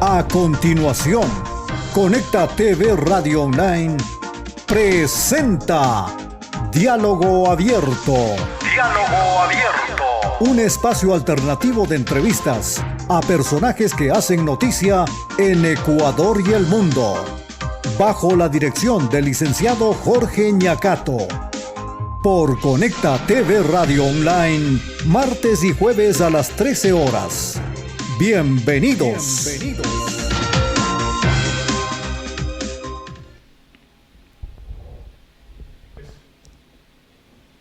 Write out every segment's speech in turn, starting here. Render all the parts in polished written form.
A continuación, Conecta TV Radio Online presenta Diálogo Abierto. Diálogo Abierto. Un espacio alternativo de entrevistas a personajes que hacen noticia en Ecuador y el mundo. Bajo la dirección del licenciado Jorge Ñacato. Por Conecta TV Radio Online, martes y jueves a las 13 horas. Bienvenidos.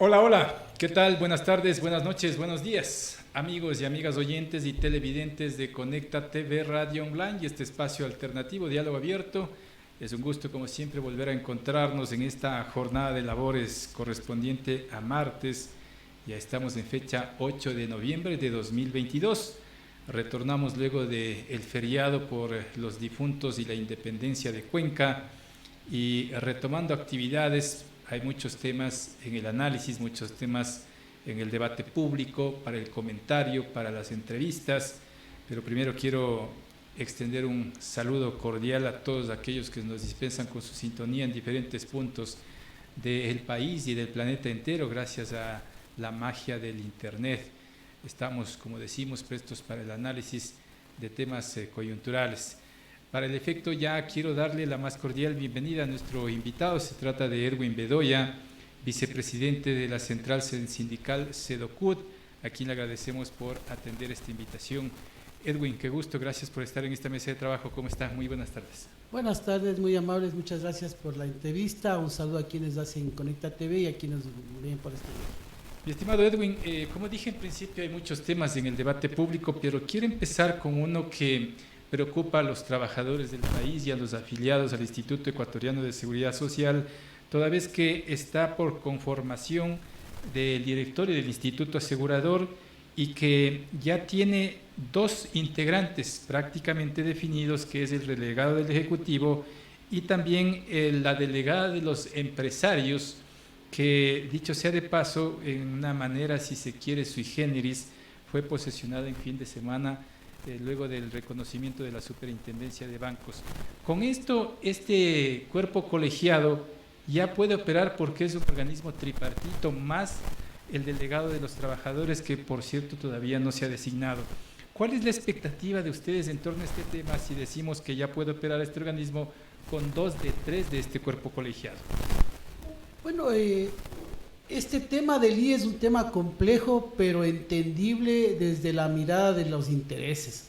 Hola, hola, ¿qué tal? Buenas tardes, buenas noches, buenos días, amigos y amigas oyentes y televidentes de Conecta TV Radio Online y este espacio alternativo, Diálogo Abierto. Es un gusto, como siempre, volver a encontrarnos en esta jornada de labores correspondiente a martes. Ya estamos en fecha 8 de noviembre de 2022. Retornamos luego del feriado por los difuntos y la independencia de Cuenca y retomando actividades. Hay muchos temas en el análisis, muchos temas en el debate público, para el comentario, para las entrevistas, pero primero quiero extender un saludo cordial a todos aquellos que nos dispensan con su sintonía en diferentes puntos del país y del planeta entero, gracias a la magia del Internet. Estamos, como decimos, prestos para el análisis de temas coyunturales. Para el efecto, ya quiero darle la más cordial bienvenida a nuestro invitado. Se trata de Erwin Bedoya, vicepresidente de la Central Sindical Sedocud, a quien le agradecemos por atender esta invitación. Erwin, qué gusto, gracias por estar en esta mesa de trabajo. ¿Cómo estás? Muy buenas tardes. Buenas tardes, muy amables, muchas gracias por la entrevista. Un saludo a quienes hacen Conecta TV y a quienes ven por este video. Mi estimado Erwin, como dije en principio, hay muchos temas en el debate público, pero quiero empezar con uno que preocupa a los trabajadores del país y a los afiliados al Instituto Ecuatoriano de Seguridad Social, toda vez que está por conformación del directorio del Instituto Asegurador y que ya tiene dos integrantes prácticamente definidos, que es el delegado del Ejecutivo y también la delegada de los empresarios, que, dicho sea de paso, en una manera, si se quiere, sui generis, fue posesionada en fin de semana luego del reconocimiento de la Superintendencia de Bancos. Con esto, este cuerpo colegiado ya puede operar porque es un organismo tripartito, más el delegado de los trabajadores, que por cierto todavía no se ha designado. ¿Cuál es la expectativa de ustedes en torno a este tema si decimos que ya puede operar este organismo con 2 de 3 de este cuerpo colegiado? Bueno, este tema del IE es un tema complejo, pero entendible desde la mirada de los intereses.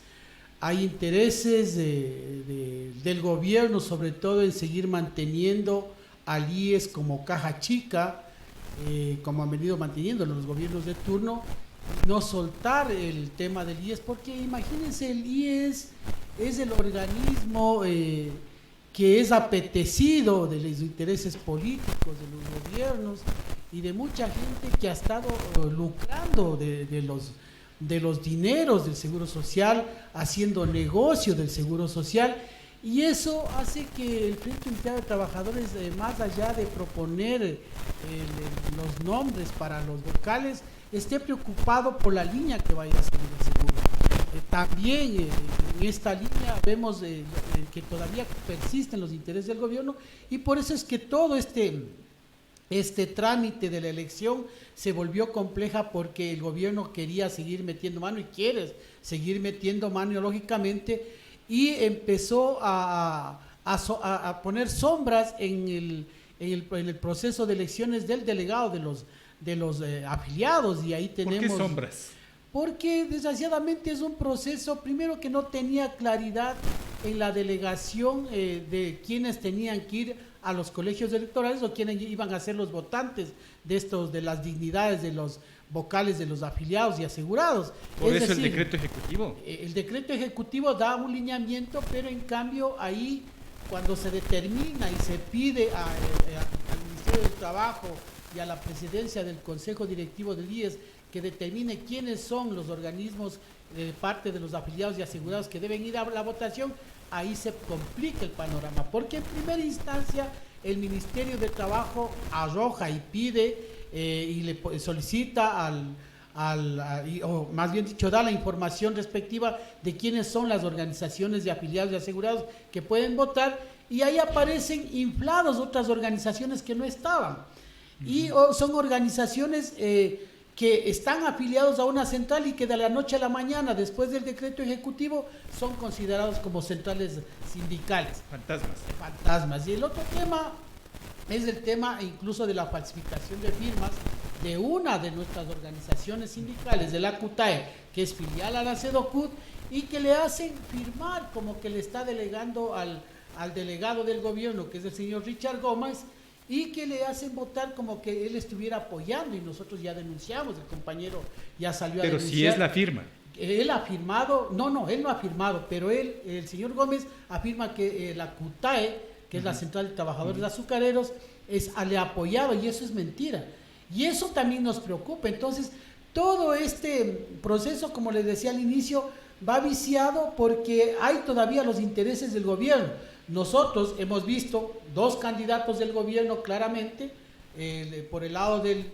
Hay intereses del gobierno, sobre todo en seguir manteniendo al IES como caja chica, como han venido manteniendo los gobiernos de turno, no soltar el tema del IES, porque imagínense, el IES es el organismo que es apetecido de los intereses políticos de los gobiernos y de mucha gente que ha estado lucrando de los dineros del Seguro Social, haciendo negocio del Seguro Social, y eso hace que el Frente Unitario de Trabajadores, más allá de proponer los nombres para los vocales, esté preocupado por la línea que vaya a seguir el seguro. También en esta línea vemos que todavía persisten los intereses del gobierno, y por eso es que todo este trámite de la elección se volvió compleja, porque el gobierno quería seguir metiendo mano y quiere seguir metiendo mano, lógicamente, y empezó a poner sombras en el proceso de elecciones del delegado de los afiliados, y ahí tenemos... ¿Por qué sombras? Porque desgraciadamente es un proceso, primero, que no tenía claridad en la delegación de quienes tenían que ir a los colegios electorales o quienes iban a ser los votantes de las dignidades de los vocales de los afiliados y asegurados. Por eso el decreto ejecutivo. El decreto ejecutivo da un lineamiento, pero en cambio ahí, cuando se determina y se pide al Ministerio del Trabajo y a la presidencia del Consejo Directivo del IES que determine quiénes son los organismos parte de los afiliados y asegurados que deben ir a la votación, ahí se complica el panorama, porque en primera instancia el Ministerio de Trabajo arroja y pide y le solicita o más bien dicho, da la información respectiva de quiénes son las organizaciones de afiliados y asegurados que pueden votar, y ahí aparecen inflados otras organizaciones que no estaban. Y son organizaciones que están afiliados a una central y que de la noche a la mañana, después del decreto ejecutivo, son considerados como centrales sindicales. Fantasmas. Y el otro tema es el tema incluso de la falsificación de firmas de una de nuestras organizaciones sindicales, de la CUTAE, que es filial a la CEDOCUT, y que le hacen firmar como que le está delegando al delegado del gobierno, que es el señor Richard Gómez, y que le hacen votar como que él estuviera apoyando, y nosotros ya denunciamos, el compañero ya salió a denunciar. Pero si es la firma. Él ha firmado, él no ha firmado, pero el señor Gómez afirma que la CUTAE, que es la Central de Trabajadores Azucareros, le ha apoyado, y eso es mentira. Y eso también nos preocupa. Entonces, todo este proceso, como les decía al inicio, va viciado porque hay todavía los intereses del gobierno. Nosotros hemos visto dos candidatos del gobierno claramente, por el lado del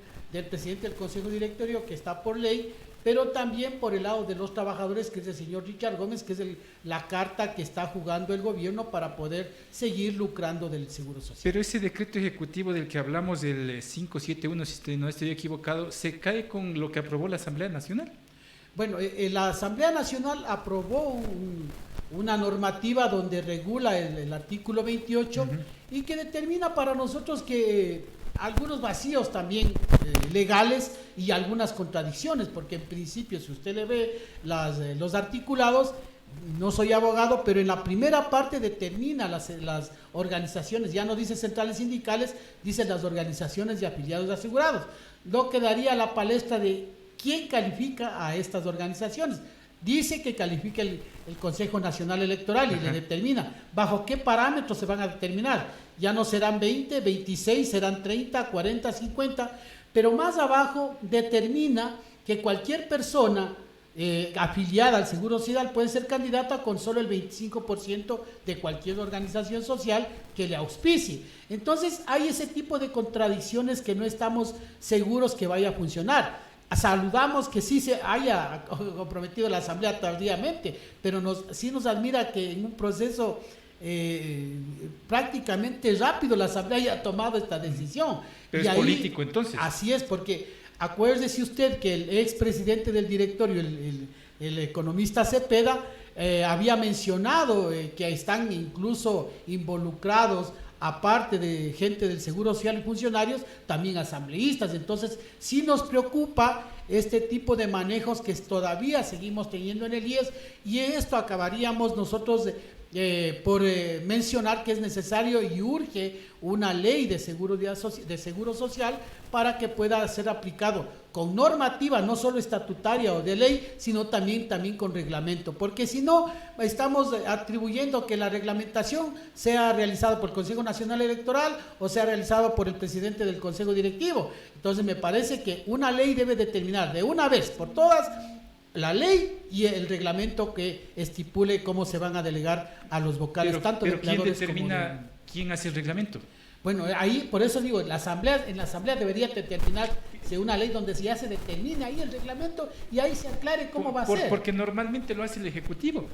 presidente del Consejo Directorio, que está por ley, pero también por el lado de los trabajadores, que es el señor Richard Gómez, que es la carta que está jugando el gobierno para poder seguir lucrando del Seguro Social. Pero ese decreto ejecutivo del que hablamos, del 571, si no estoy equivocado, ¿se cae con lo que aprobó la Asamblea Nacional? Bueno, la Asamblea Nacional aprobó una normativa donde regula el artículo 28 y que determina para nosotros que algunos vacíos también legales y algunas contradicciones, porque en principio, si usted le ve los articulados, no soy abogado, pero en la primera parte determina las organizaciones, ya no dice centrales sindicales, dice las organizaciones de afiliados asegurados, lo que daría la palestra de quién califica a estas organizaciones. Dice que califica el Consejo Nacional Electoral y le determina bajo qué parámetros se van a determinar. Ya no serán 20, 26, serán 30, 40, 50, pero más abajo determina que cualquier persona afiliada al Seguro Social puede ser candidata con solo el 25% de cualquier organización social que le auspicie. Entonces hay ese tipo de contradicciones que no estamos seguros que vaya a funcionar. Saludamos que sí se haya comprometido la Asamblea tardíamente, pero sí nos admira que en un proceso prácticamente rápido la Asamblea haya tomado esta decisión. Pero y es ahí, político entonces. Así es, porque acuérdese usted que el expresidente del directorio, el economista Cepeda, había mencionado que están incluso involucrados, aparte de gente del Seguro Social y funcionarios, también asambleístas. Entonces, sí nos preocupa este tipo de manejos que todavía seguimos teniendo en el IES, y esto acabaríamos nosotros por mencionar que es necesario y urge una ley de seguro social para que pueda ser aplicado con normativa, no solo estatutaria o de ley, sino también con reglamento, porque si no, estamos atribuyendo que la reglamentación sea realizada por el Consejo Nacional Electoral o sea realizado por el presidente del Consejo Directivo. Entonces me parece que una ley debe determinar de una vez por todas la ley y el reglamento que estipule cómo se van a delegar a los vocales, pero ¿quién determina quién hace el reglamento? Bueno, ahí por eso digo, en la asamblea debería determinarse una ley donde ya se determine ahí el reglamento y ahí se aclare cómo va a ser. Porque normalmente lo hace el Ejecutivo.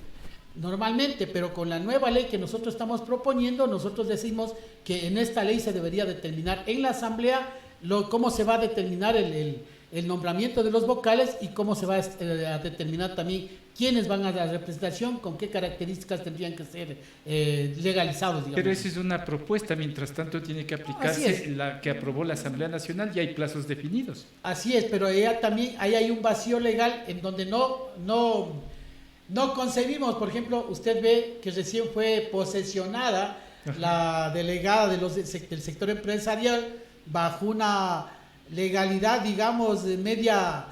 Normalmente, pero con la nueva ley que nosotros estamos proponiendo, nosotros decimos que en esta ley se debería determinar en la asamblea cómo se va a determinar el nombramiento de los vocales y cómo se va a determinar también quiénes van a la representación, con qué características tendrían que ser legalizados, digamos. Pero esa es una propuesta, mientras tanto tiene que aplicarse la que aprobó la Asamblea Nacional y hay plazos definidos. Así es, pero ahí hay un vacío legal en donde no concebimos. Por ejemplo, usted ve que recién fue posesionada la delegada del sector empresarial bajo una legalidad, digamos, media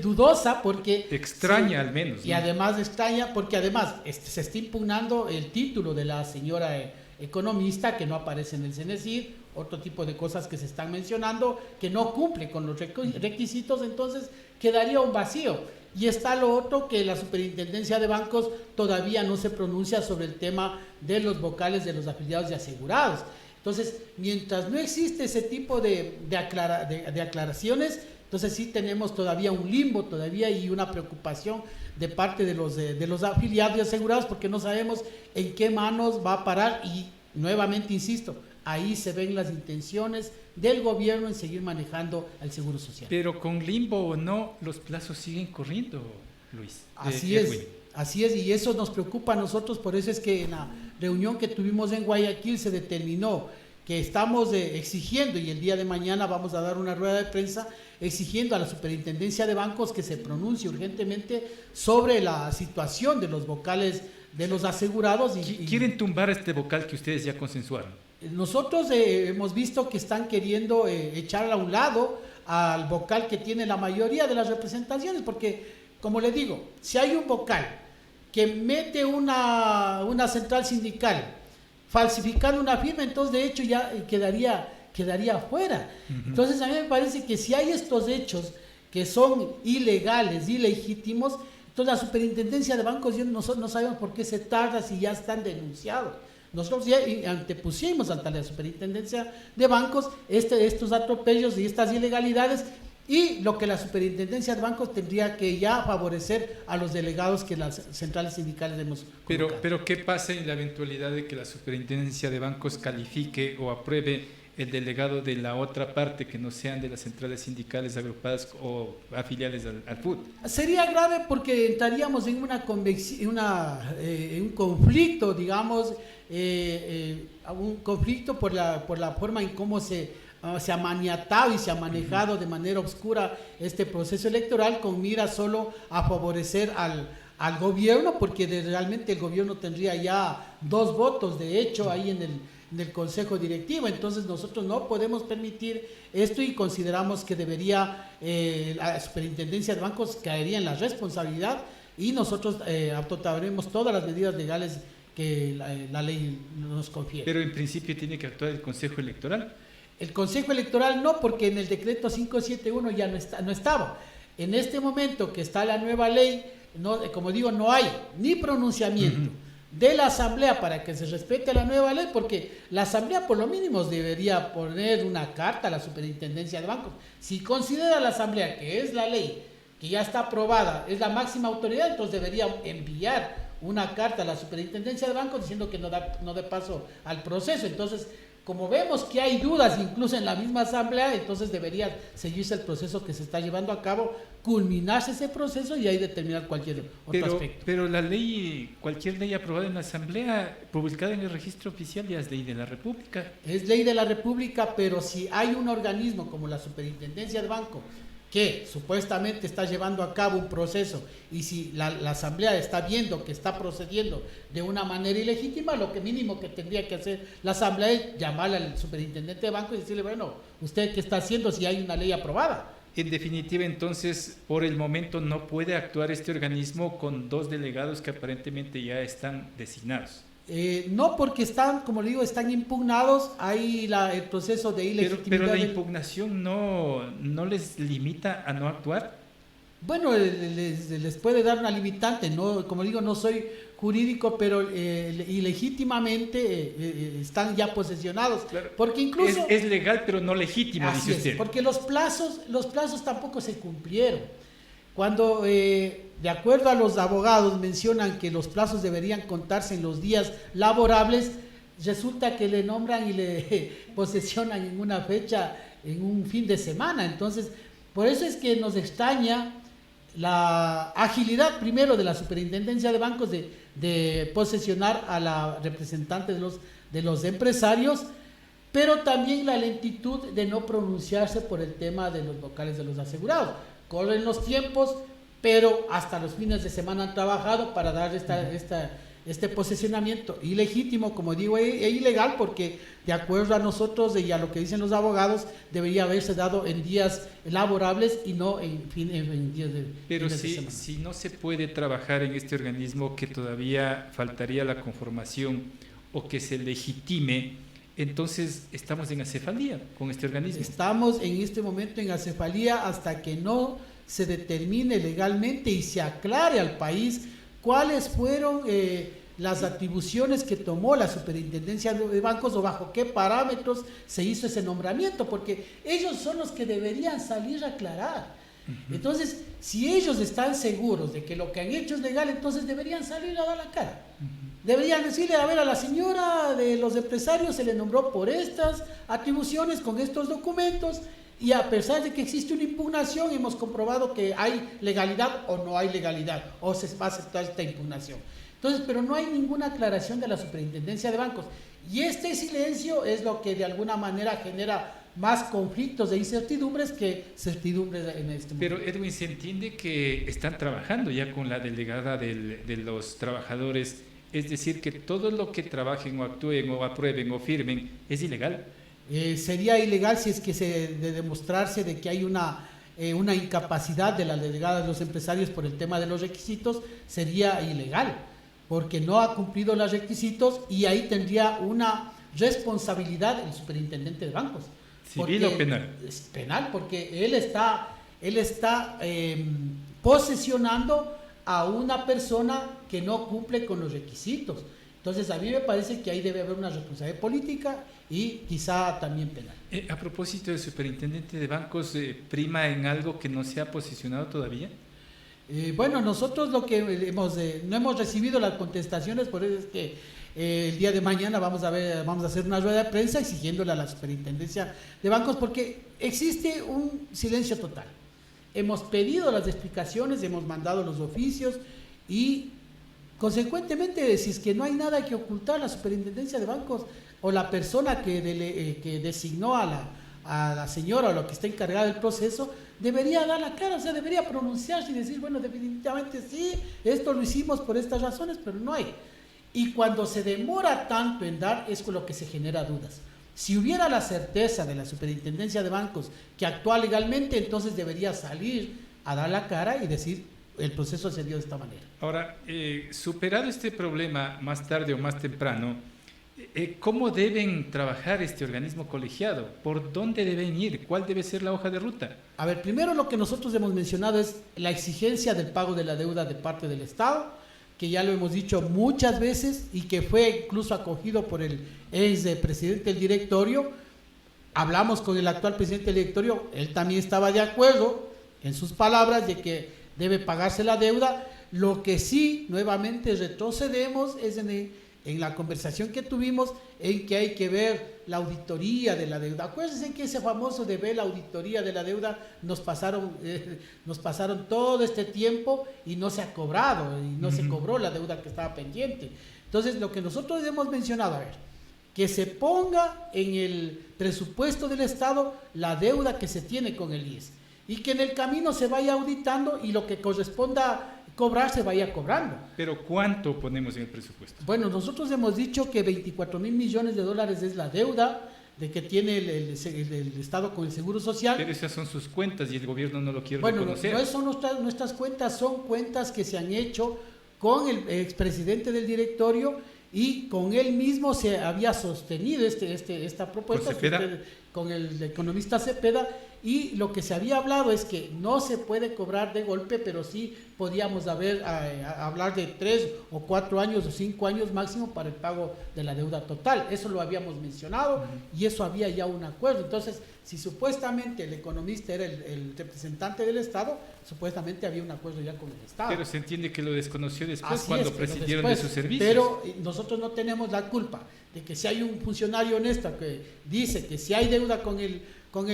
dudosa, porque extraña al menos, y además extraña porque además se está impugnando el título de la señora economista, que no aparece en el CENESID, otro tipo de cosas que se están mencionando que no cumple con los requisitos. Entonces quedaría un vacío. Y está lo otro, que la Superintendencia de Bancos todavía no se pronuncia sobre el tema de los vocales de los afiliados y asegurados. Entonces, mientras no existe ese tipo de aclaraciones, Entonces sí tenemos todavía un limbo todavía y una preocupación de parte de los afiliados y asegurados, porque no sabemos en qué manos va a parar. Y nuevamente insisto, ahí se ven las intenciones del gobierno en seguir manejando el seguro social. Pero con limbo o no, los plazos siguen corriendo, Luis. Así es, y eso nos preocupa a nosotros. Por eso es que en la reunión que tuvimos en Guayaquil se determinó que estamos exigiendo, y el día de mañana vamos a dar una rueda de prensa exigiendo a la Superintendencia de Bancos que se pronuncie urgentemente sobre la situación de los vocales de los asegurados. ¿Quieren tumbar este vocal que ustedes ya consensuaron? Nosotros hemos visto que están queriendo echar a un lado al vocal que tiene la mayoría de las representaciones, porque, como les digo, si hay un vocal que mete una central sindical falsificando una firma, entonces de hecho ya quedaría fuera. Entonces a mí me parece que si hay estos hechos que son ilegales, ilegítimos, entonces la Superintendencia de Bancos no sabemos por qué se tarda si ya están denunciados. Nosotros ya antepusimos ante la Superintendencia de Bancos estos atropellos y estas ilegalidades, y lo que la Superintendencia de Bancos tendría que ya favorecer a los delegados que las centrales sindicales hemos colocado. Pero ¿qué pasa en la eventualidad de que la Superintendencia de Bancos califique o apruebe el delegado de la otra parte que no sean de las centrales sindicales agrupadas o afiliadas al FUT? Sería grave porque entraríamos en un conflicto, digamos, un conflicto por la forma en cómo se ha maniatado y se ha manejado de manera oscura este proceso electoral, con mira solo a favorecer al gobierno, porque realmente el gobierno tendría ya 2 votos de hecho ahí en el consejo directivo. Entonces nosotros no podemos permitir esto y consideramos que debería la Superintendencia de Bancos caería en la responsabilidad, y nosotros adoptaremos todas las medidas legales que la ley nos confiere. Pero en principio tiene que actuar el Consejo Electoral. El Consejo Electoral no, porque en el decreto 571 ya no estaba. En este momento que está la nueva ley, como digo, no hay ni pronunciamiento de la Asamblea para que se respete la nueva ley, porque la Asamblea por lo mínimo debería poner una carta a la Superintendencia de Bancos. Si considera la Asamblea que es la ley que ya está aprobada, es la máxima autoridad, entonces debería enviar una carta a la Superintendencia de Bancos diciendo que no dé paso al proceso. Entonces, como vemos que hay dudas incluso en la misma Asamblea, entonces debería seguirse el proceso que se está llevando a cabo, culminarse ese proceso y ahí determinar cualquier otro aspecto. Pero cualquier ley aprobada en la Asamblea, publicada en el registro oficial, ya es ley de la República. Es ley de la República, pero si hay un organismo como la Superintendencia de Banco que supuestamente está llevando a cabo un proceso, y si la Asamblea está viendo que está procediendo de una manera ilegítima, lo que mínimo que tendría que hacer la Asamblea es llamar al superintendente de banco y decirle, bueno, ¿usted qué está haciendo si hay una ley aprobada? En definitiva, entonces, por el momento no puede actuar este organismo con 2 delegados que aparentemente ya están designados. No, porque están, como le digo, están impugnados, hay el proceso de ilegitimidad. Pero la impugnación no les limita a no actuar. Bueno, les puede dar una limitante, ¿no? Como digo, no soy jurídico, pero ilegítimamente están ya posesionados. Claro. Porque incluso es legal, pero no legítimo, dice usted. Porque los plazos tampoco se cumplieron. Cuando, de acuerdo a los abogados, mencionan que los plazos deberían contarse en los días laborables, resulta que le nombran y le posesionan en una fecha, en un fin de semana. Entonces, por eso es que nos extraña la agilidad primero de la Superintendencia de Bancos de posesionar a la representante de los empresarios, pero también la lentitud de no pronunciarse por el tema de los vocales de los asegurados. Corren los tiempos, pero hasta los fines de semana han trabajado para dar este posicionamiento ilegítimo, como digo, e ilegal, porque de acuerdo a nosotros y a lo que dicen los abogados, debería haberse dado en días laborables y no en días de Pero fines de semana. Si no se puede trabajar en este organismo, que todavía faltaría la conformación o que se legitime, entonces estamos en acefalía con este organismo. Estamos en este momento en acefalía hasta que no se determine legalmente y se aclare al país cuáles fueron las atribuciones que tomó la Superintendencia de Bancos o bajo qué parámetros se hizo ese nombramiento, porque ellos son los que deberían salir a aclarar. Entonces, si ellos están seguros de que lo que han hecho es legal, entonces deberían salir a dar la cara. Deberían decirle, a ver, a la señora de los empresarios se le nombró por estas atribuciones, con estos documentos, y a pesar de que existe una impugnación, hemos comprobado que hay legalidad o no hay legalidad, o se va a aceptar esta impugnación. Entonces, pero no hay ninguna aclaración de la Superintendencia de Bancos. Y este silencio es lo que de alguna manera genera más conflictos e incertidumbres que certidumbres en este momento. Pero Edwin, se entiende que están trabajando ya con la delegada de los trabajadores, es decir, que todo lo que trabajen o actúen o aprueben o firmen es ilegal. Sería ilegal si es que de demostrarse de que hay una incapacidad de la delegada de los empresarios por el tema de los requisitos, sería ilegal, porque no ha cumplido los requisitos y ahí tendría una responsabilidad el superintendente de bancos. ¿Civil o penal? Es penal, porque él está posesionando a una persona que no cumple con los requisitos. Entonces, a mí me parece que ahí debe haber una responsabilidad política y quizá también penal. A propósito del superintendente de bancos, ¿prima en algo que no se ha posicionado todavía? Bueno, nosotros lo que no hemos recibido las contestaciones, por eso es que el día de mañana vamos a hacer una rueda de prensa exigiéndole a la superintendencia de bancos, porque existe un silencio total. Hemos pedido las explicaciones, hemos mandado los oficios y consecuentemente, si es que no hay nada que ocultar, la superintendencia de bancos o la persona que designó a la señora o la que está encargada del proceso, debería dar la cara, o sea, debería pronunciarse y decir, bueno, definitivamente sí, esto lo hicimos por estas razones, pero no hay. Y cuando se demora tanto en dar, es con lo que se genera dudas. Si hubiera la certeza de la superintendencia de bancos que actúa legalmente, entonces debería salir a dar la cara y decir, el proceso se dio de esta manera. Ahora, superado este problema más tarde o más temprano, ¿cómo deben trabajar este organismo colegiado? ¿Por dónde deben ir? ¿Cuál debe ser la hoja de ruta? A ver, primero lo que nosotros hemos mencionado es la exigencia del pago de la deuda de parte del Estado, que ya lo hemos dicho muchas veces y que fue incluso acogido por el ex presidente del directorio. Hablamos con el actual presidente del directorio, él también estaba de acuerdo en sus palabras de que debe pagarse la deuda. Lo que sí, nuevamente retrocedemos es en la conversación que tuvimos, en que hay que ver la auditoría de la deuda. Acuérdense que ese famoso de ver la auditoría de la deuda nos pasaron todo este tiempo y no se ha cobrado, y no se cobró la deuda que estaba pendiente. Entonces, lo que nosotros hemos mencionado, a ver, que se ponga en el presupuesto del Estado la deuda que se tiene con el IES y que en el camino se vaya auditando y lo que corresponda cobrar se vaya cobrando. ¿Pero cuánto ponemos en el presupuesto? Bueno, nosotros hemos dicho que 24,000 millones de dólares es la deuda de que tiene el Estado con el Seguro Social. Pero esas son sus cuentas y el gobierno no lo quiere Bueno, reconocer. no son nuestras cuentas, son cuentas que se han hecho con el expresidente del directorio y con él mismo se había sostenido esta propuesta con el economista Cepeda, y lo que se había hablado es que no se puede cobrar de golpe, pero sí podíamos hablar de 3 o 4 años o 5 años máximo para el pago de la deuda total. Eso lo habíamos mencionado y eso había ya un acuerdo. Entonces, si supuestamente el economista era el representante del Estado, supuestamente había un acuerdo ya con el Estado. Pero se entiende que lo desconoció después, Así cuando es, prescindieron de sus servicios. Pero nosotros no tenemos la culpa de que si hay un funcionario honesto que dice que si hay deuda con el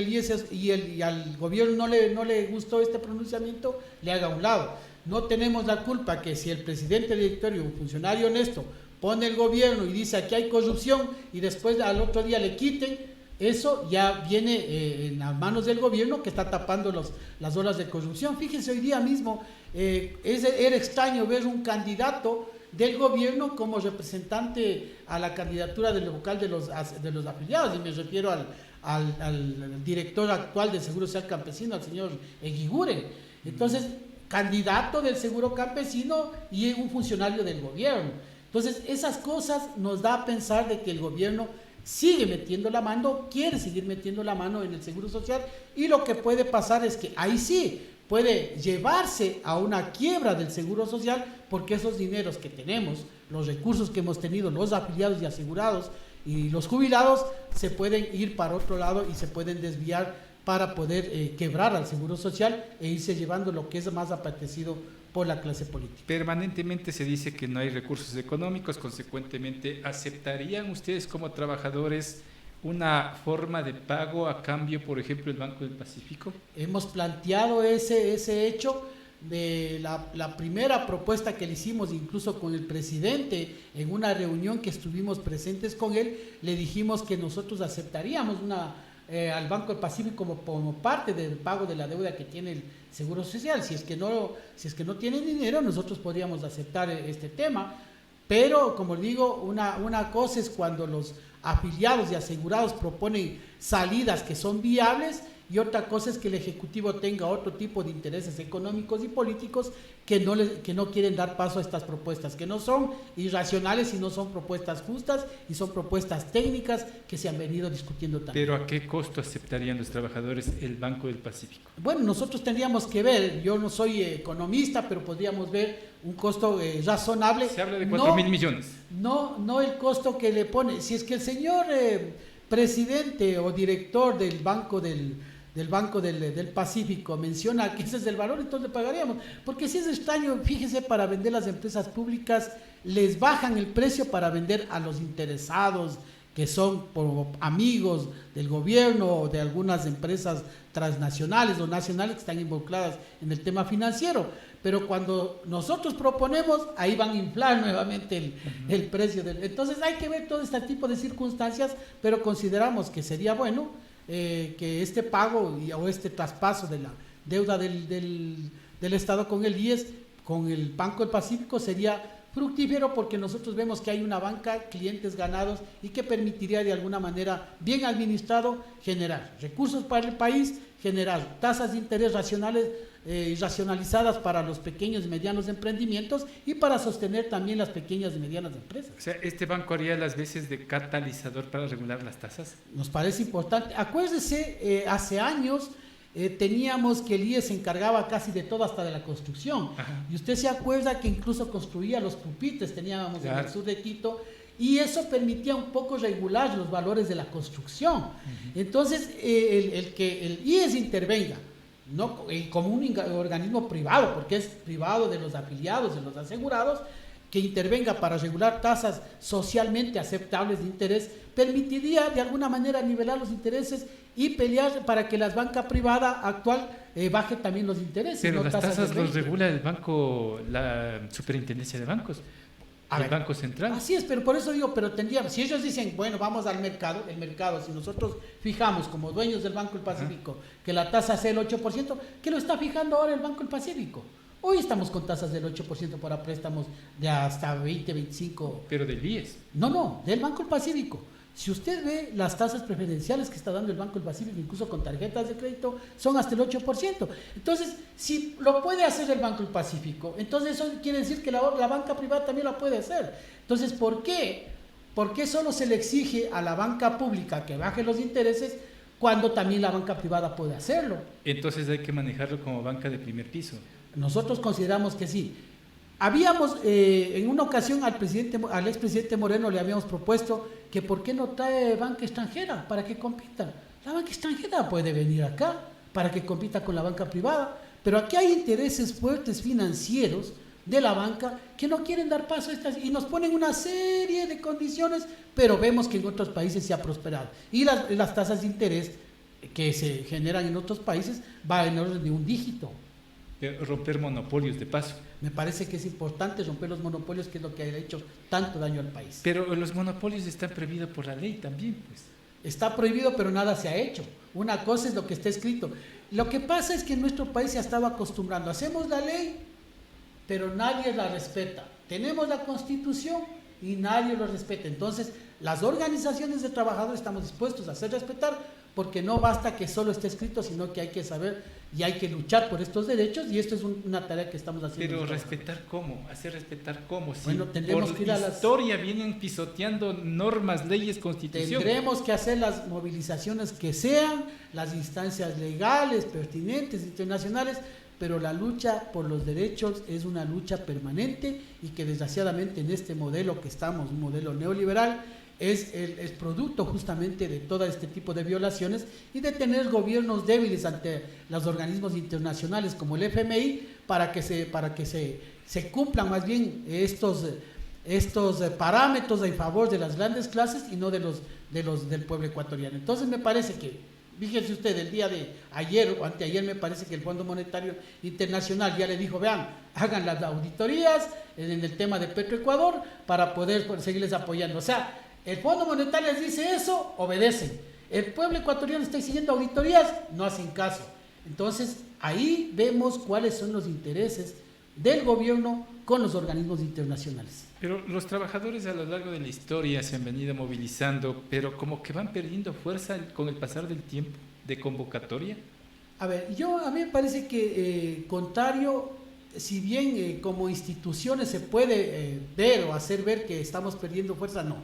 IES y al gobierno no le gustó este pronunciamiento, le haga a un lado. No tenemos la culpa que si el presidente del directorio, un funcionario honesto, pone el gobierno y dice aquí hay corrupción y después al otro día le quiten, eso ya viene en las manos del gobierno que está tapando las olas de corrupción. Fíjense, hoy día mismo era extraño ver un candidato del gobierno como representante a la candidatura del vocal de los afiliados, y me refiero al director actual del Seguro Social Campesino, al señor Eguiguren. Entonces, candidato del Seguro Campesino y un funcionario del gobierno. Entonces, esas cosas nos da a pensar de que el gobierno sigue metiendo la mano, quiere seguir metiendo la mano en el Seguro Social, y lo que puede pasar es que ahí sí puede llevarse a una quiebra del Seguro Social, porque esos dineros que tenemos, los recursos que hemos tenido, los afiliados y asegurados y los jubilados, se pueden ir para otro lado y se pueden desviar para poder quebrar al Seguro Social e irse llevando lo que es más apetecido por la clase política. Permanentemente se dice que no hay recursos económicos, consecuentemente, ¿aceptarían ustedes como trabajadores una forma de pago a cambio, por ejemplo, el Banco del Pacífico? Hemos planteado ese hecho. De la primera propuesta que le hicimos, incluso con el presidente, en una reunión que estuvimos presentes con él, le dijimos que nosotros aceptaríamos al Banco del Pacífico como parte del pago de la deuda que tiene el Seguro Social. Si es que no tienen dinero, nosotros podríamos aceptar este tema, pero como digo, una cosa es cuando los afiliados y asegurados proponen salidas que son viables, y otra cosa es que el Ejecutivo tenga otro tipo de intereses económicos y políticos que no quieren dar paso a estas propuestas, que no son irracionales, sino son propuestas justas y son propuestas técnicas que se han venido discutiendo también. ¿Pero a qué costo aceptarían los trabajadores el Banco del Pacífico? Bueno, nosotros tendríamos que ver, yo no soy economista, pero podríamos ver un costo razonable. Se habla de 4.000 millones. No el costo que le pone. Si es que el señor presidente o director del Banco del Pacífico menciona que ese es el valor, entonces le pagaríamos. Porque si es extraño, fíjese, para vender las empresas públicas les bajan el precio para vender a los interesados, que son por amigos del gobierno o de algunas empresas transnacionales o nacionales que están involucradas en el tema financiero. Pero cuando nosotros proponemos, ahí van a inflar nuevamente el precio. Entonces hay que ver todo este tipo de circunstancias, pero consideramos que sería bueno que este pago o este traspaso de la deuda del Estado con el IES, con el Banco del Pacífico, sería fructífero, porque nosotros vemos que hay una banca, clientes ganados, y que permitiría de alguna manera, bien administrado, generar recursos para el país, generar tasas de interés racionales y racionalizadas para los pequeños y medianos emprendimientos, y para sostener también las pequeñas y medianas empresas. O sea, ¿este banco haría las veces de catalizador para regular las tasas? Nos parece importante. Acuérdese, hace años teníamos que el IES se encargaba casi de todo, hasta de la construcción. Ajá. Y usted se acuerda que incluso construía los pupitres, teníamos claro, en el sur de Quito, y eso permitía un poco regular los valores de la construcción. Entonces, el que el IES intervenga, no como un organismo privado, porque es privado de los afiliados, de los asegurados, que intervenga para regular tasas socialmente aceptables de interés, permitiría de alguna manera nivelar los intereses y pelear para que la banca privada actual baje también los intereses. Pero no, las tasas los regula el banco, la Superintendencia de Bancos, el Banco Central. Así es, pero por eso digo, pero tendríamos, si ellos dicen, bueno, vamos al mercado, si nosotros fijamos como dueños del Banco del Pacífico que la tasa sea el 8%, ¿qué lo está fijando ahora el Banco del Pacífico? Hoy estamos con tasas del 8% para préstamos de hasta 20, 25. ¿Pero del IES? No, del Banco del Pacífico. Si usted ve las tasas preferenciales que está dando el Banco del Pacífico, incluso con tarjetas de crédito, son hasta el 8%. Entonces, si lo puede hacer el Banco del Pacífico, entonces eso quiere decir que la banca privada también lo puede hacer. Entonces, ¿por qué? ¿Por qué solo se le exige a la banca pública que baje los intereses cuando también la banca privada puede hacerlo? Entonces hay que manejarlo como banca de primer piso. Nosotros consideramos que sí. Habíamos, en una ocasión al expresidente Moreno le habíamos propuesto que por qué no trae banca extranjera para que compita. La banca extranjera puede venir acá para que compita con la banca privada, pero aquí hay intereses fuertes financieros de la banca que no quieren dar paso a estas y nos ponen una serie de condiciones, pero vemos que en otros países se ha prosperado. Y las tasas de interés que se generan en otros países van en orden de un dígito. Romper monopolios de paso. Me parece que es importante romper los monopolios, que es lo que ha hecho tanto daño al país. Pero los monopolios están prohibidos por la ley también, pues. Está prohibido, pero nada se ha hecho. Una cosa es lo que está escrito. Lo que pasa es que en nuestro país se ha estado acostumbrando. Hacemos la ley, pero nadie la respeta. Tenemos la Constitución y nadie lo respeta. Entonces, las organizaciones de trabajadores estamos dispuestos a hacer respetar, porque no basta que solo esté escrito, sino que hay que saber y hay que luchar por estos derechos, y esto es una tarea que estamos haciendo. Pero respetar cómo, hacer respetar cómo. Bueno, si tendremos por que ir a historia vienen pisoteando normas, leyes, constitución. Tendremos que hacer las movilizaciones que sean, las instancias legales, pertinentes, internacionales, pero la lucha por los derechos es una lucha permanente y que desgraciadamente en este modelo que estamos, un modelo neoliberal, es producto justamente de todo este tipo de violaciones y de tener gobiernos débiles ante los organismos internacionales como el FMI para que se cumplan más bien estos parámetros en favor de las grandes clases y no del pueblo ecuatoriano. Entonces me parece que, fíjense usted, el día de ayer o anteayer me parece que el Fondo Monetario Internacional ya le dijo, vean, hagan las auditorías en el tema de Petroecuador para poder seguirles apoyando. O sea, el Fondo Monetario les dice eso, obedecen. El pueblo ecuatoriano está exigiendo auditorías, no hacen caso. Entonces, ahí vemos cuáles son los intereses del gobierno con los organismos internacionales. Pero los trabajadores a lo largo de la historia se han venido movilizando, pero como que van perdiendo fuerza con el pasar del tiempo de convocatoria. A ver, a mí me parece que contrario, si bien como instituciones se puede ver o hacer ver que estamos perdiendo fuerza, no.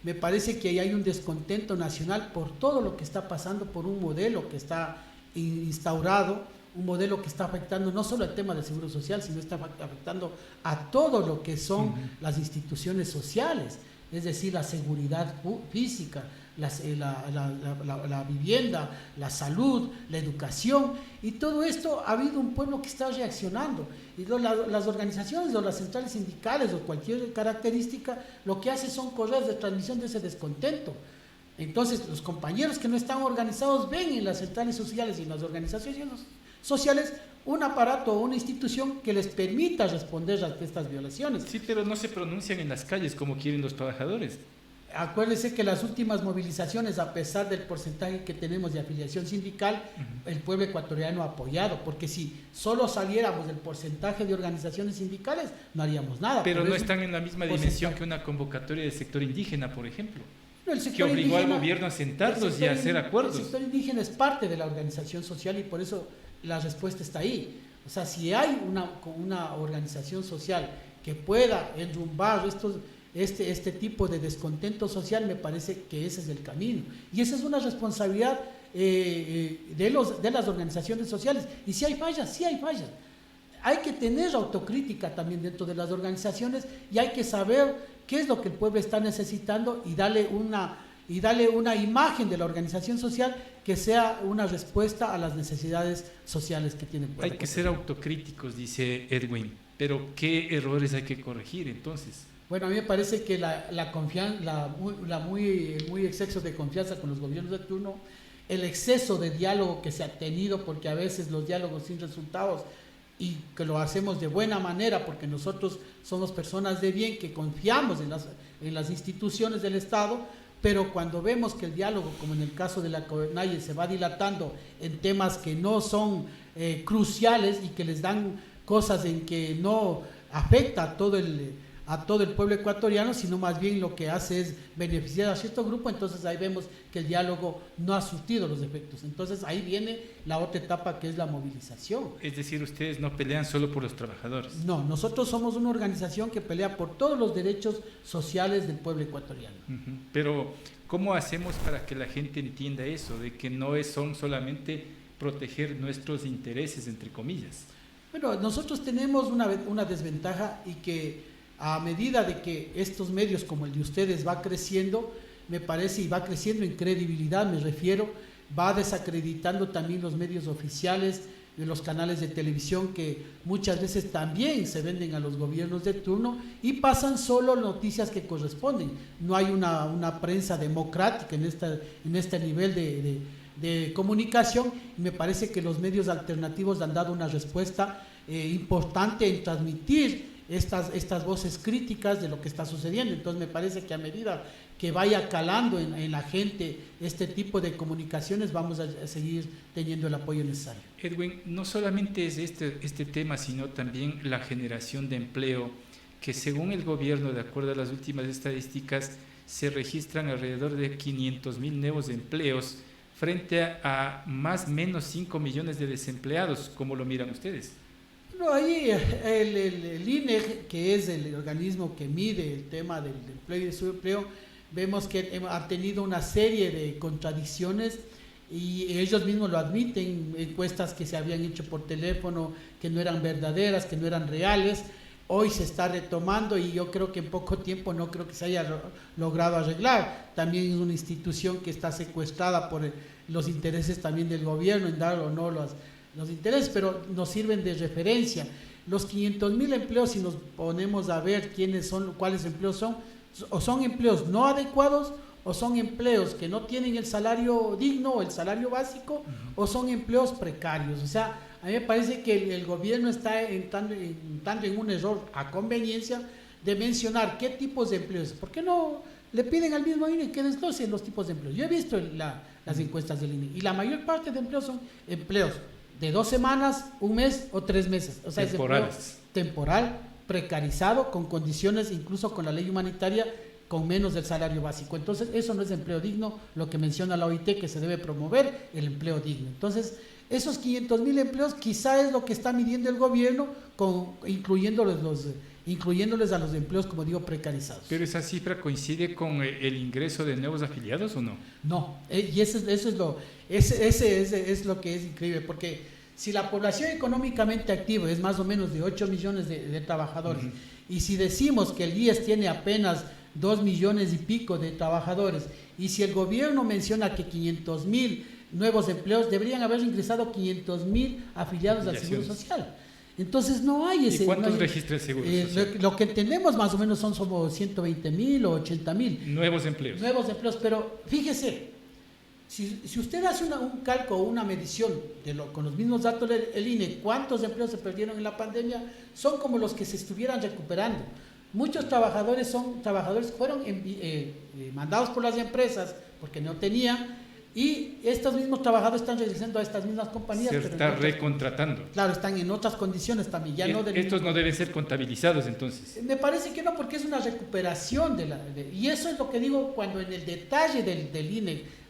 Me parece que hay un descontento nacional por todo lo que está pasando, por un modelo que está instaurado, un modelo que está afectando no solo el tema del seguro social, sino está afectando a todo lo que son las instituciones sociales, es decir, la seguridad física, la vivienda, la salud, la educación, y todo esto ha habido un pueblo que está reaccionando, y las organizaciones o las centrales sindicales o cualquier característica lo que hace son correos de transmisión de ese descontento. Entonces los compañeros que no están organizados ven en las centrales sociales y en las organizaciones sociales un aparato o una institución que les permita responder a estas violaciones. Sí, pero no se pronuncian en las calles como quieren los trabajadores. Acuérdense que las últimas movilizaciones, a pesar del porcentaje que tenemos de afiliación sindical, el pueblo ecuatoriano ha apoyado, porque si solo saliéramos del porcentaje de organizaciones sindicales, no haríamos nada. Pero no están en la misma dimensión que una convocatoria del sector indígena, por ejemplo, que obligó al gobierno a sentarlos y a hacer acuerdos. El sector indígena es parte de la organización social y por eso la respuesta está ahí. O sea, si hay una organización social que pueda enrumbar este tipo de descontento social, me parece que ese es el camino. Y esa es una responsabilidad de las organizaciones sociales. Y si hay fallas, sí hay fallas. Hay que tener autocrítica también dentro de las organizaciones y hay que saber qué es lo que el pueblo está necesitando y darle una imagen de la organización social que sea una respuesta a las necesidades sociales que tiene el pueblo. Hay que ser autocríticos, dice Edwin, pero ¿qué errores hay que corregir entonces? Bueno, a mí me parece que muy exceso de confianza con los gobiernos de turno, el exceso de diálogo que se ha tenido, porque a veces los diálogos sin resultados, y que lo hacemos de buena manera, porque nosotros somos personas de bien que confiamos en las instituciones del Estado, pero cuando vemos que el diálogo, como en el caso de la CONAIE, se va dilatando en temas que no son cruciales y que les dan cosas en que no afecta a todo el pueblo ecuatoriano, sino más bien lo que hace es beneficiar a cierto grupo, entonces ahí vemos que el diálogo no ha surtido los efectos. Entonces ahí viene la otra etapa, que es la movilización. Es decir, ustedes no pelean solo por los trabajadores. No, nosotros somos una organización que pelea por todos los derechos sociales del pueblo ecuatoriano. Pero ¿cómo hacemos para que la gente entienda eso, de que no son solamente proteger nuestros intereses, entre comillas? Bueno, nosotros tenemos una desventaja, y que a medida de que estos medios como el de ustedes va creciendo, me parece, y va creciendo en credibilidad, me refiero, va desacreditando también los medios oficiales, de los canales de televisión que muchas veces también se venden a los gobiernos de turno y pasan solo noticias que corresponden. No hay una prensa democrática en este nivel de comunicación, y me parece que los medios alternativos han dado una respuesta importante en transmitir estas voces críticas de lo que está sucediendo. Entonces me parece que a medida que vaya calando en la gente este tipo de comunicaciones, vamos a seguir teniendo el apoyo necesario. Edwin, no solamente es este tema, sino también la generación de empleo, que según el gobierno, de acuerdo a las últimas estadísticas, se registran alrededor de 500,000 nuevos empleos frente a más o menos 5 millones de desempleados. ¿Cómo lo miran ustedes? Bueno, ahí el INE, que es el organismo que mide el tema del empleo y del subempleo, vemos que ha tenido una serie de contradicciones y ellos mismos lo admiten, encuestas que se habían hecho por teléfono, que no eran verdaderas, que no eran reales. Hoy se está retomando y yo creo que en poco tiempo no creo que se haya logrado arreglar. También es una institución que está secuestrada por los intereses también del gobierno en dar o no los intereses, pero nos sirven de referencia. Los 500.000 empleos, si nos ponemos a ver quiénes son, cuáles empleos son, o son empleos no adecuados, o son empleos que no tienen el salario digno o el salario básico, o son empleos precarios. O sea, a mí me parece que el gobierno está entrando en un error a conveniencia de mencionar qué tipos de empleos. ¿Por qué no le piden al mismo INE que desglose los tipos de empleos? Yo he visto las encuestas del INE y la mayor parte de empleos son empleos de 2 semanas, 1 mes o 3 meses. O sea, temporales. Es empleo temporal, precarizado, con condiciones, incluso con la ley humanitaria, con menos del salario básico. Entonces, eso no es empleo digno, lo que menciona la OIT, que se debe promover el empleo digno. Entonces, esos 500.000 empleos quizá es lo que está midiendo el gobierno, incluyéndoles a los empleos, como digo, precarizados. ¿Pero esa cifra coincide con el ingreso de nuevos afiliados o no? No, y eso es lo que es increíble, porque si la población económicamente activa es más o menos de 8 millones de trabajadores, y si decimos que el IES tiene apenas 2 millones y pico de trabajadores, y si el gobierno menciona que 500.000 nuevos empleos, deberían haber ingresado 500.000 afiliados al Seguro Social. Entonces no hay ese... ¿Y cuántos registra el Seguro Social? Lo que entendemos más o menos son 120.000 o 80.000. Nuevos empleos. Nuevos empleos, pero fíjese, si usted hace un cálculo o una medición con los mismos datos del INE, cuántos empleos se perdieron en la pandemia, son como los que se estuvieran recuperando. Muchos trabajadores fueron mandados por las empresas porque no tenían, y estos mismos trabajadores están regresando a estas mismas compañías. Se está recontratando. Claro, están en otras condiciones también. Estos no deben ser contabilizados entonces. Me parece que no, porque es una recuperación y eso es lo que digo cuando en el detalle del INE,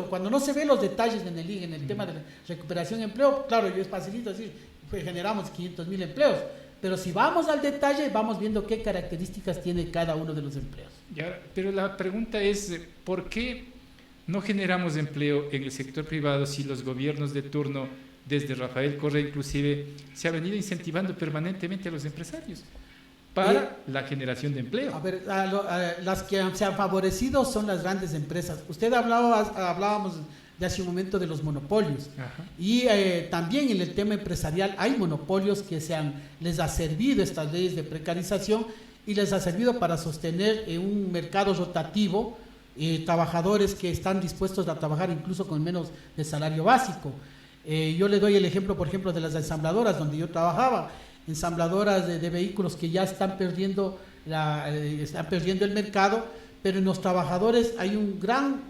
cuando no se ven los detalles en el INE, en el tema de la recuperación de empleo, claro, yo es facilito decir, pues generamos 500.000 empleos. Pero si vamos al detalle, vamos viendo qué características tiene cada uno de los empleos. Pero la pregunta es, ¿por qué no generamos empleo en el sector privado si los gobiernos de turno, desde Rafael Correa inclusive, se ha venido incentivando permanentemente a los empresarios para la generación de empleo? A ver, las que se han favorecido son las grandes empresas. Usted hablábamos de hace un momento de los monopolios. Ajá. Y también en el tema empresarial hay monopolios que les ha servido estas leyes de precarización y les ha servido para sostener un mercado rotativo, trabajadores que están dispuestos a trabajar incluso con menos de salario básico. Yo le doy el ejemplo, por ejemplo, de las ensambladoras donde yo trabajaba, ensambladoras de vehículos que ya están perdiendo el mercado, pero en los trabajadores hay un gran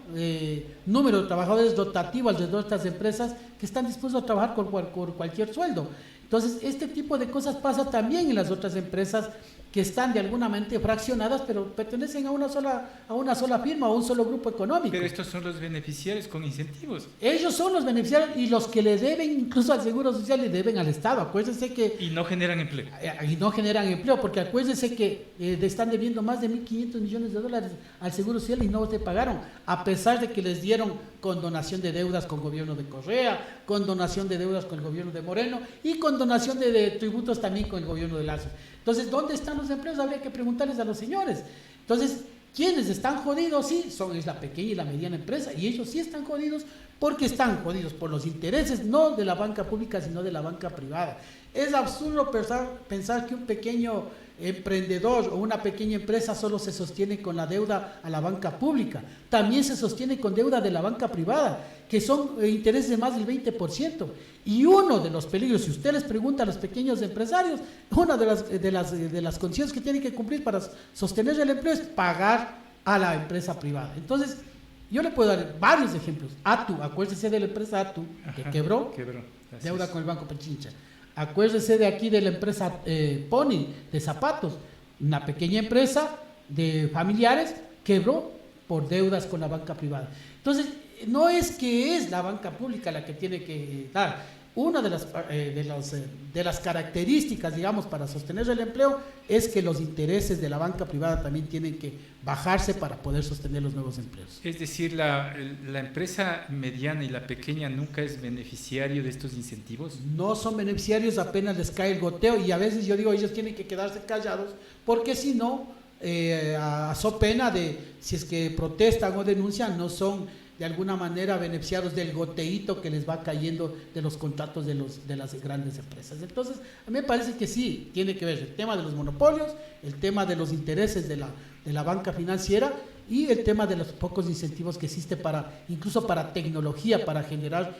número de trabajadores rotativos alrededor de estas empresas que están dispuestos a trabajar por cualquier sueldo. Entonces, este tipo de cosas pasa también en las otras empresas que están de alguna manera fraccionadas, pero pertenecen a una sola firma o un solo grupo económico. Pero estos son los beneficiarios con incentivos. Ellos son los beneficiarios y los que le deben incluso al Seguro Social, le deben al Estado. Acuérdense que... Y no generan empleo. Y no generan empleo, porque acuérdense que están debiendo más de 1.500 millones de dólares al Seguro Social y no se pagaron, a pesar de que les dieron condonación de deudas con el gobierno de Correa, condonación de deudas con el gobierno de Moreno y condonación de tributos también con el gobierno de Lazo. Entonces, ¿dónde están los empleos? Habría que preguntarles a los señores. Entonces, ¿quiénes están jodidos? Sí, es la pequeña y la mediana empresa, y ellos sí están jodidos porque están jodidos por los intereses, no de la banca pública, sino de la banca privada. Es absurdo pensar que un pequeño emprendedor o una pequeña empresa solo se sostiene con la deuda a la banca pública. También se sostiene con deuda de la banca privada, que son intereses de más del 20%. Y uno de los peligros, si usted les pregunta a los pequeños empresarios, una de las condiciones que tienen que cumplir para sostener el empleo es pagar a la empresa privada. Entonces, yo le puedo dar varios ejemplos. ATU, acuérdese de la empresa ATU, que quebró. Deuda con el Banco Pichincha. Acuérdese de aquí de la empresa Pony, de zapatos, una pequeña empresa de familiares, quebró por deudas con la banca privada. Entonces, no es que es la banca pública la que tiene que dar, una de las características, digamos, para sostener el empleo es que los intereses de la banca privada también tienen que bajarse para poder sostener los nuevos empleos. Es decir, la empresa mediana y la pequeña nunca es beneficiario de estos incentivos. No son beneficiarios, apenas les cae el goteo, y a veces yo digo, ellos tienen que quedarse callados, porque si no, a so pena de, si es que protestan o denuncian, no son de alguna manera beneficiados del goteíto que les va cayendo de los contratos de las grandes empresas. Entonces, a mí me parece que sí, tiene que ver el tema de los monopolios, el tema de los intereses de la banca financiera y el tema de los pocos incentivos que existe incluso para tecnología, para generar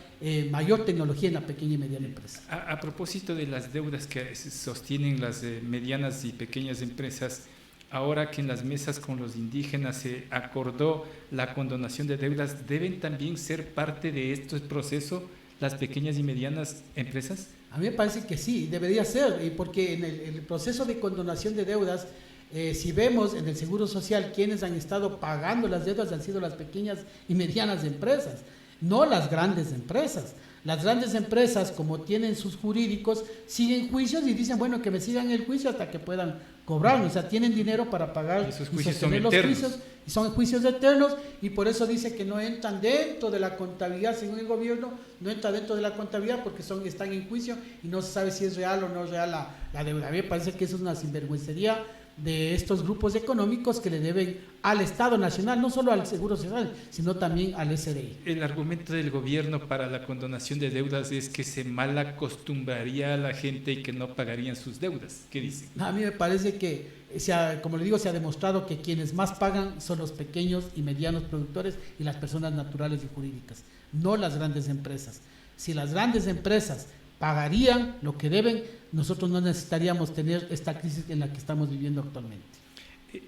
mayor tecnología en la pequeña y mediana empresa. A propósito de las deudas que sostienen las medianas y pequeñas empresas, ahora que en las mesas con los indígenas se acordó la condonación de deudas, ¿deben también ser parte de este proceso las pequeñas y medianas empresas? A mí me parece que sí, debería ser, porque en el proceso de condonación de deudas, si vemos en el Seguro Social quienes han estado pagando las deudas han sido las pequeñas y medianas empresas, no las grandes empresas. Las grandes empresas, como tienen sus jurídicos, siguen juicios y dicen, bueno, que me sigan el juicio hasta que puedan cobrar. O sea, tienen dinero para pagar. Esos juicios son los eternos. juicios, y son juicios eternos, y por eso dice que no entran dentro de la contabilidad, según el gobierno, no entra dentro de la contabilidad porque están en juicio y no se sabe si es real o no es real la deuda. A mí me parece que eso es una sinvergüencería de estos grupos económicos que le deben al Estado Nacional, no solo al Seguro Social, sino también al SRI. El argumento del gobierno para la condonación de deudas es que se mal acostumbraría a la gente y que no pagarían sus deudas. ¿Qué dicen? A mí me parece que, como le digo, se ha demostrado que quienes más pagan son los pequeños y medianos productores y las personas naturales y jurídicas, no las grandes empresas. Si las grandes empresas pagarían lo que deben, nosotros no necesitaríamos tener esta crisis en la que estamos viviendo actualmente.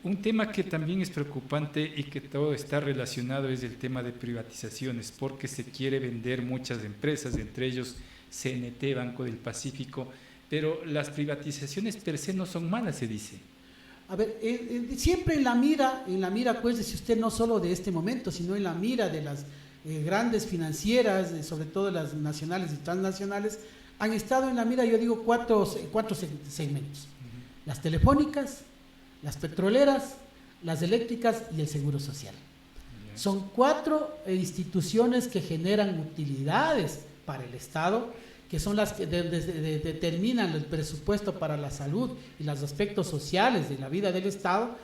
Un tema que también es preocupante y que todo está relacionado es el tema de privatizaciones, porque se quiere vender muchas empresas, entre ellos CNT, Banco del Pacífico, pero las privatizaciones per se no son malas, se dice. A ver, siempre en la mira, acuérdese usted, no solo de este momento, sino en la mira de las grandes financieras, sobre todo las nacionales y transnacionales, han estado en la mira, yo digo, cuatro segmentos. Las telefónicas, las petroleras, las eléctricas y el Seguro Social. Son 4 instituciones que generan utilidades para el Estado, que son las que determinan el presupuesto para la salud y los aspectos sociales de la vida del Estado,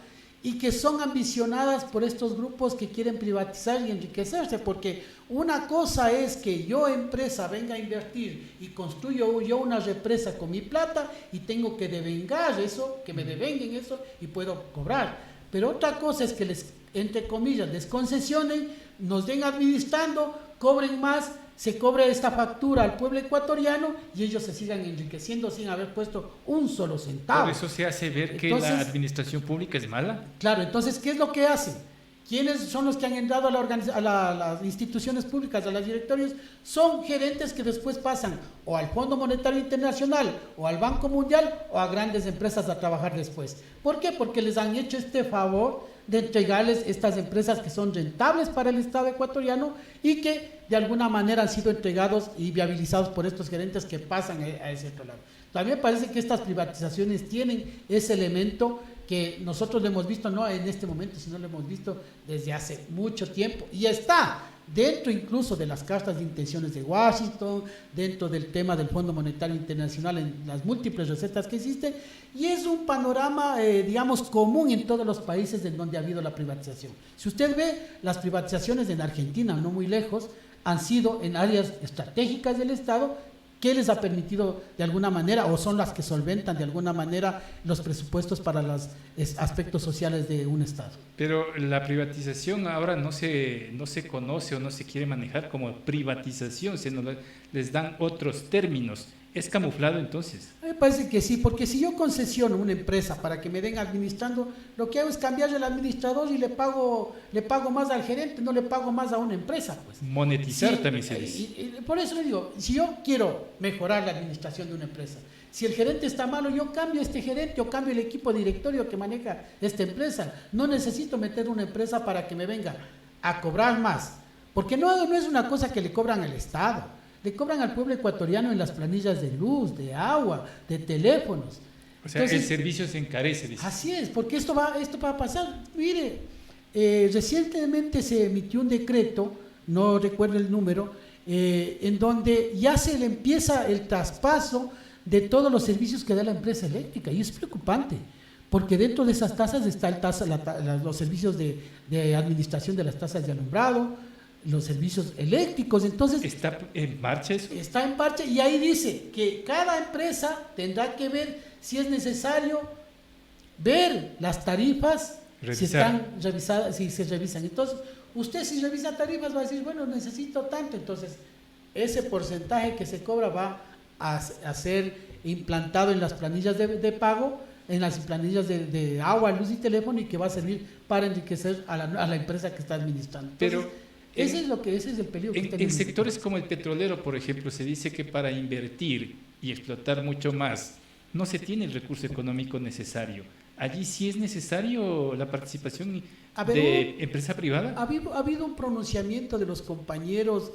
y que son ambicionadas por estos grupos que quieren privatizar y enriquecerse, porque una cosa es que yo, empresa, venga a invertir y construyo yo una represa con mi plata y tengo que devengar eso, que me devenguen eso y puedo cobrar. Pero otra cosa es que les, entre comillas, les concesionen, nos den administrando, cobren más, se cobre esta factura al pueblo ecuatoriano y ellos se sigan enriqueciendo sin haber puesto un solo centavo. Por eso se hace ver que la administración pública es mala. Claro, entonces, ¿qué es lo que hacen? ¿Quiénes son los que han entrado a las instituciones públicas, a los directorios? Son gerentes que después pasan o al Fondo Monetario Internacional o al Banco Mundial o a grandes empresas a trabajar después. ¿Por qué? Porque les han hecho este favor de entregarles estas empresas que son rentables para el Estado ecuatoriano y que de alguna manera han sido entregados y viabilizados por estos gerentes que pasan a ese otro lado. También parece que estas privatizaciones tienen ese elemento que nosotros lo hemos visto no en este momento, sino lo hemos visto desde hace mucho tiempo y está dentro incluso de las cartas de intenciones de Washington, dentro del tema del Fondo Monetario Internacional, en las múltiples recetas que existen, y es un panorama, digamos, común en todos los países en donde ha habido la privatización. Si usted ve, las privatizaciones en Argentina, no muy lejos, han sido en áreas estratégicas del Estado, que les ha permitido de alguna manera, o son las que solventan de alguna manera los presupuestos para los aspectos sociales de un Estado. Pero la privatización ahora no se conoce o no se quiere manejar como privatización, sino les dan otros términos. ¿Es camuflado entonces? A mí me parece que sí, porque si yo concesiono una empresa para que me den administrando, lo que hago es cambiarle al administrador y le pago más al gerente, no le pago más a una empresa. Pues. Monetizar sí, también se dice. Y por eso le digo, si yo quiero mejorar la administración de una empresa, si el gerente está malo, yo cambio a este gerente o cambio el equipo directorio que maneja esta empresa. No necesito meter una empresa para que me venga a cobrar más, porque no es una cosa que le cobran al Estado. le cobran al pueblo ecuatoriano en las planillas de luz, de agua, de teléfonos. O sea, entonces, el servicio se encarece, dice. Así es, porque esto va a pasar. Mire, recientemente se emitió un decreto, no recuerdo el número, en donde ya se le empieza el traspaso de todos los servicios que da la empresa eléctrica, y es preocupante, porque dentro de esas tasas está los servicios de administración de las tasas de alumbrado, los servicios eléctricos. Entonces, ¿está en marcha eso? Está en marcha, y ahí dice que cada empresa tendrá que ver si es necesario ver las tarifas, si están revisadas, si se revisan. Entonces, usted si revisa tarifas va a decir, bueno, necesito tanto, entonces ese porcentaje que se cobra va a ser implantado en las planillas de pago, en las planillas de agua, luz y teléfono, y que va a servir para enriquecer a la empresa que está administrando. Entonces, pero ese es el peligro que en sectores como el petrolero, por ejemplo, se dice que para invertir y explotar mucho más no se tiene el recurso económico necesario. ¿Allí sí es necesario la participación de empresa privada? Ha habido un pronunciamiento de los compañeros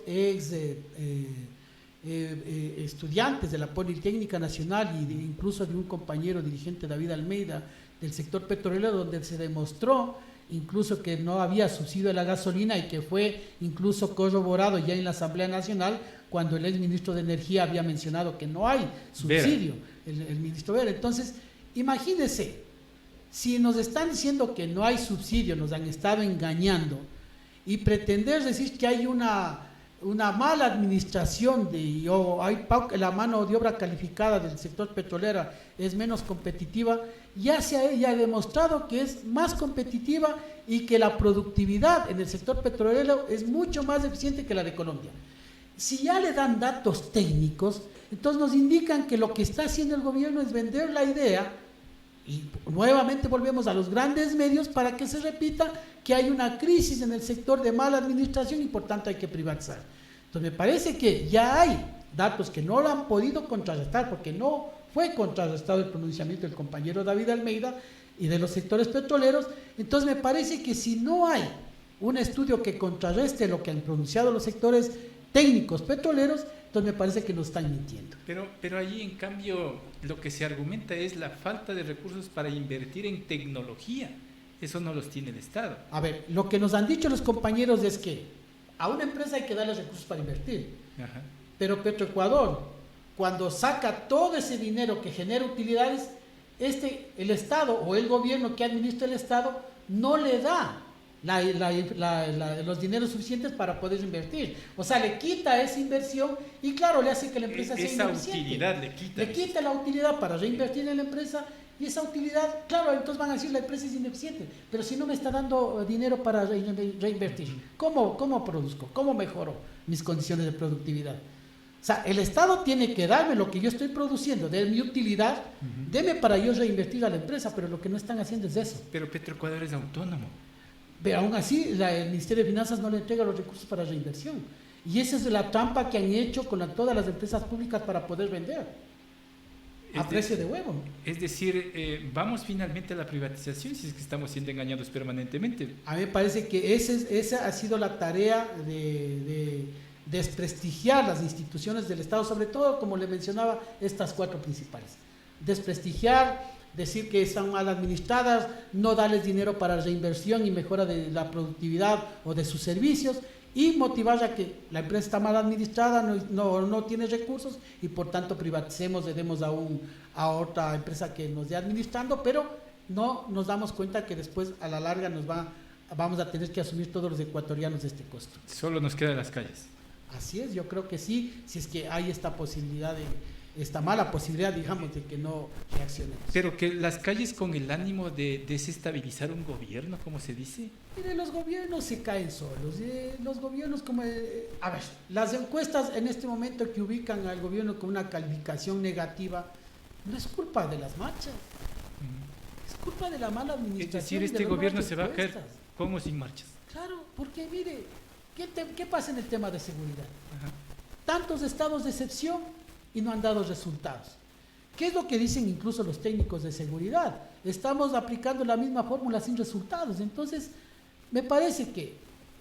estudiantes de la Politécnica Nacional, y incluso de un compañero dirigente, David Almeida, del sector petrolero, donde se demostró incluso que no había subsidio a la gasolina, y que fue incluso corroborado ya en la Asamblea Nacional, cuando el ex ministro de Energía había mencionado que no hay subsidio, el ministro Vera. Entonces, imagínense, si nos están diciendo que no hay subsidio, nos han estado engañando, y pretender decir que hay una mala administración la mano de obra calificada del sector petrolero es menos competitiva, ya se ha demostrado que es más competitiva, y que la productividad en el sector petrolero es mucho más eficiente que la de Colombia. Si ya le dan datos técnicos, entonces nos indican que lo que está haciendo el gobierno es vender la idea, y nuevamente volvemos a los grandes medios para que se repita que hay una crisis en el sector de mala administración y por tanto hay que privatizar. Entonces me parece que ya hay datos que no lo han podido contrarrestar, porque no fue contrarrestado el pronunciamiento del compañero David Almeida y de los sectores petroleros. Entonces me parece que si no hay un estudio que contrarreste lo que han pronunciado los sectores técnicos petroleros, entonces me parece que nos están mintiendo. Pero allí, en cambio, lo que se argumenta es la falta de recursos para invertir en tecnología. Eso no los tiene el Estado. A ver, lo que nos han dicho los compañeros es que a una empresa hay que darle recursos para invertir. Ajá. Pero Petroecuador, cuando saca todo ese dinero que genera utilidades, el Estado o el gobierno que administra el Estado no le da los dineros suficientes para poder invertir. O sea, le quita esa inversión, y claro, le hace que la empresa sea ineficiente. Esa utilidad le quita la utilidad para reinvertir en la empresa, y esa utilidad, claro, entonces van a decir la empresa es ineficiente, pero si no me está dando dinero para reinvertir, ¿cómo produzco? ¿Cómo mejoro mis condiciones de productividad? O sea, el Estado tiene que darme lo que yo estoy produciendo, de mi utilidad, deme para yo reinvertir a la empresa, pero lo que no están haciendo es eso. Pero Petroecuador es autónomo. Pero aún así, el Ministerio de Finanzas no le entrega los recursos para reinversión. Y esa es la trampa que han hecho con todas las empresas públicas para poder vender a precio de huevo. Es decir, vamos finalmente a la privatización, si es que estamos siendo engañados permanentemente. A mí me parece que esa ha sido la tarea de desprestigiar las instituciones del Estado, sobre todo, como le mencionaba, estas cuatro principales. Desprestigiar, decir que están mal administradas, no darles dinero para reinversión y mejora de la productividad o de sus servicios, y motivar a que la empresa está mal administrada, no tiene recursos, y por tanto privaticemos, le demos a otra empresa que nos dé administrando, pero no nos damos cuenta que después a la larga vamos a tener que asumir todos los ecuatorianos este costo. Solo nos quedan las calles. Así es, yo creo que sí, si es que hay esta mala posibilidad, digamos, de que no reaccionemos. Pero que las calles con el ánimo de desestabilizar un gobierno, como se dice. Mire, los gobiernos se caen solos. Los gobiernos a ver, las encuestas en este momento que ubican al gobierno con una calificación negativa, no es culpa de las marchas, es culpa de la mala administración. Es decir, este gobierno se va a caer con o sin marchas. Claro, porque mire, ¿qué pasa en el tema de seguridad? Ajá. Tantos estados de excepción y no han dado resultados. ¿Qué es lo que dicen incluso los técnicos de seguridad? Estamos aplicando la misma fórmula sin resultados. Entonces, me parece que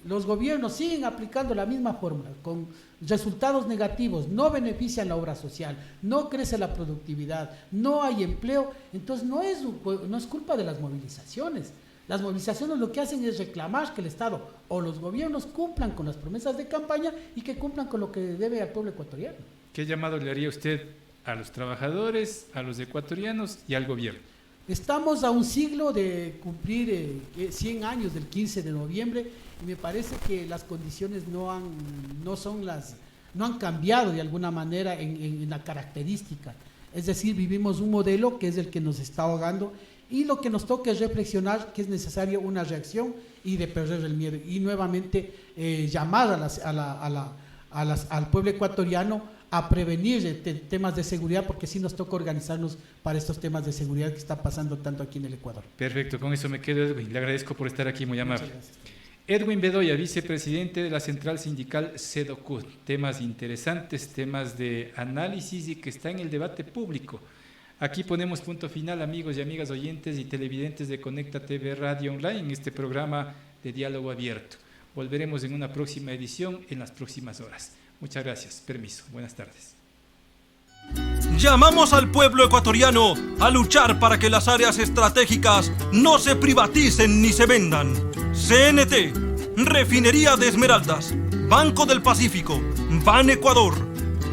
los gobiernos siguen aplicando la misma fórmula, con resultados negativos, no benefician la obra social, no crece la productividad, no hay empleo, entonces no es culpa de las movilizaciones. Las movilizaciones lo que hacen es reclamar que el Estado o los gobiernos cumplan con las promesas de campaña y que cumplan con lo que debe al pueblo ecuatoriano. ¿Qué llamado le haría usted a los trabajadores, a los ecuatorianos y al gobierno? Estamos a un siglo de cumplir 100 años del 15 de noviembre y me parece que las condiciones no han cambiado de alguna manera en la característica. Es decir, vivimos un modelo que es el que nos está ahogando y lo que nos toca es reflexionar que es necesario una reacción y de perder el miedo y nuevamente llamar al pueblo ecuatoriano a prevenir temas de seguridad, porque sí nos toca organizarnos para estos temas de seguridad que está pasando tanto aquí en el Ecuador. Perfecto, con eso me quedo, Edwin. Le agradezco por estar aquí, muy amable. Muchas gracias. Edwin Bedoya, vicepresidente de la Central Sindical CEDOCUT. Temas interesantes, temas de análisis y que está en el debate público. Aquí ponemos punto final, amigos y amigas oyentes y televidentes de Conecta TV Radio Online, en este programa de diálogo abierto. Volveremos en una próxima edición en las próximas horas. Muchas gracias. Permiso. Buenas tardes. Llamamos al pueblo ecuatoriano a luchar para que las áreas estratégicas no se privaticen ni se vendan. CNT, Refinería de Esmeraldas, Banco del Pacífico, Ban Ecuador.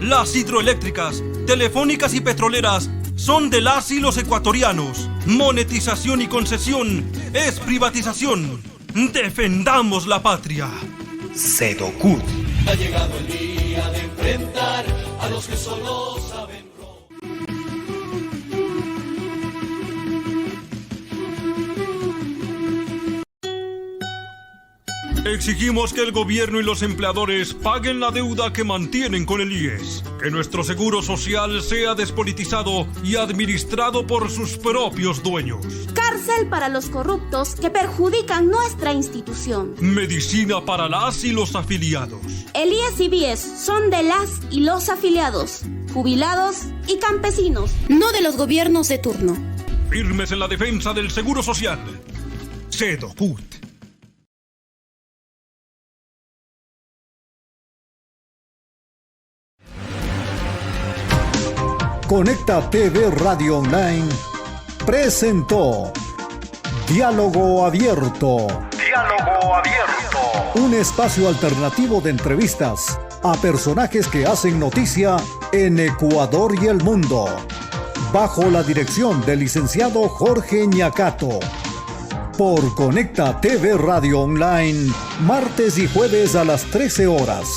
Las hidroeléctricas, telefónicas y petroleras son de las y los ecuatorianos. Monetización y concesión es privatización. Defendamos la patria. CEDOCUT. Ha llegado el día de enfrentar a los que solo saben robar. Exigimos que el gobierno y los empleadores paguen la deuda que mantienen con el IES, que nuestro seguro social sea despolitizado y administrado por sus propios dueños. Cárcel para los corruptos que perjudican nuestra institución. Medicina para las y los afiliados. El IES y BIES son de las y los afiliados, jubilados y campesinos, no de los gobiernos de turno. Firmes en la defensa del seguro social. CEDOCUT. Conecta TV Radio Online presentó Diálogo Abierto. Diálogo Abierto. Un espacio alternativo de entrevistas a personajes que hacen noticia en Ecuador y el mundo. Bajo la dirección del licenciado Jorge Ñacato. Por Conecta TV Radio Online, martes y jueves a las 13 horas.